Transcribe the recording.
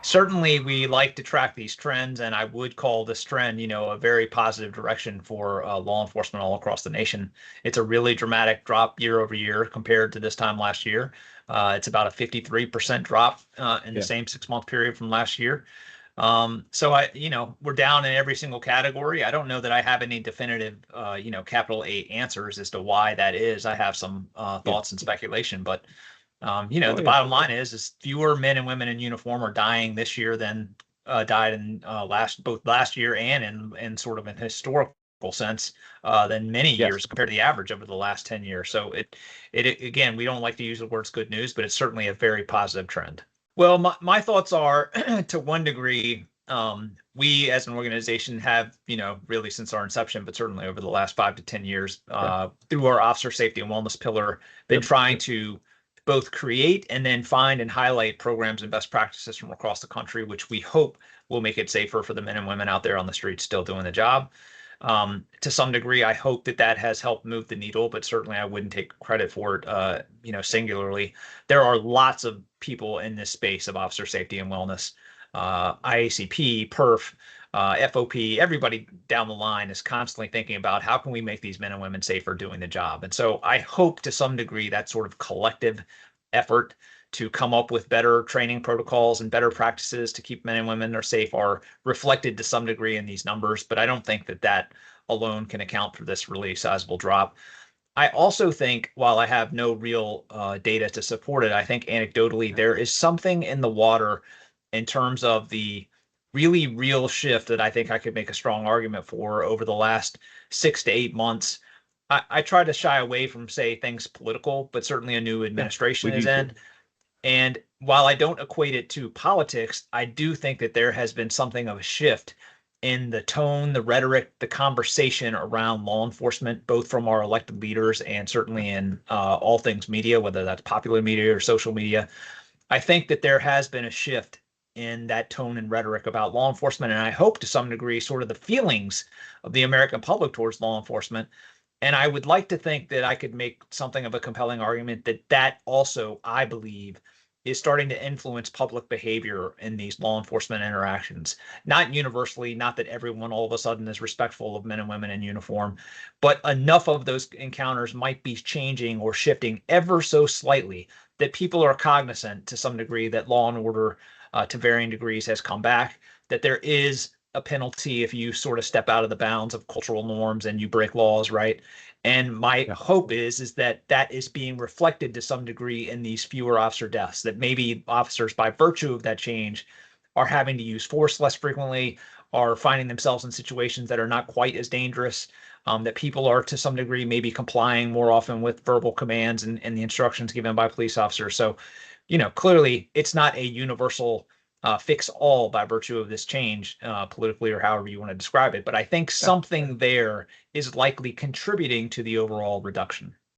Certainly, we like to track these trends, and I would call this trend, a very positive direction for law enforcement all across the nation. It's a really dramatic drop year over year compared to this time last year. It's about a 53% drop in the Yeah. same 6-month period from last year. So we're down in every single category. I don't know that I have any definitive, capital A answers as to why that is. I have some Yeah. thoughts and speculation, but Oh the yeah. bottom line is fewer men and women in uniform are dying this year than died in both last year and in sort of an historical sense than many Yes. years compared to the average over the last 10 years. So it again, we don't like to use the words good news, but it's certainly a very positive trend. Well, my thoughts are to one degree, we as an organization have, really since our inception, but certainly over the last 5 to 10 years, Yeah. through our officer safety and wellness pillar, been Yep. trying to both create and then find and highlight programs and best practices from across the country, which we hope will make it safer for the men and women out there on the streets still doing the job. To some degree, I hope that has helped move the needle, but certainly I wouldn't take credit for it, singularly. There are lots of people in this space of officer safety and wellness, IACP, PERF, FOP, everybody down the line is constantly thinking about how can we make these men and women safer doing the job. And so I hope to some degree that sort of collective effort to come up with better training protocols and better practices to keep men and women are safe are reflected to some degree in these numbers. But I don't think that alone can account for this really sizable drop. I also think, while I have no real data to support it, I think anecdotally there is something in the water in terms of the really real shift that I think I could make a strong argument for over the last 6 to 8 months. I try to shy away from, say, things political, but certainly a new Yeah. administration We is do too. in. And while I don't equate it to politics, I do think that there has been something of a shift in the tone, the rhetoric, the conversation around law enforcement, both from our elected leaders and certainly in all things media, whether that's popular media or social media. I think that there has been a shift in that tone and rhetoric about law enforcement. And I hope to some degree, sort of the feelings of the American public towards law enforcement. And I would like to think that I could make something of a compelling argument that also, I believe, is starting to influence public behavior in these law enforcement interactions. Not universally, not that everyone all of a sudden is respectful of men and women in uniform, but enough of those encounters might be changing or shifting ever so slightly that people are cognizant to some degree that law and order, to varying degrees, has come back, that there is a penalty if you sort of step out of the bounds of cultural norms and you break laws, right? And my Yeah. hope is that is being reflected to some degree in these fewer officer deaths, that maybe officers, by virtue of that change, are having to use force less frequently, are finding themselves in situations that are not quite as dangerous, that people are to some degree maybe complying more often with verbal commands and the instructions given by police officers. So, clearly it's not a universal fix all by virtue of this change, politically or however you want to describe it. But I think Yeah. something there is likely contributing to the overall reduction.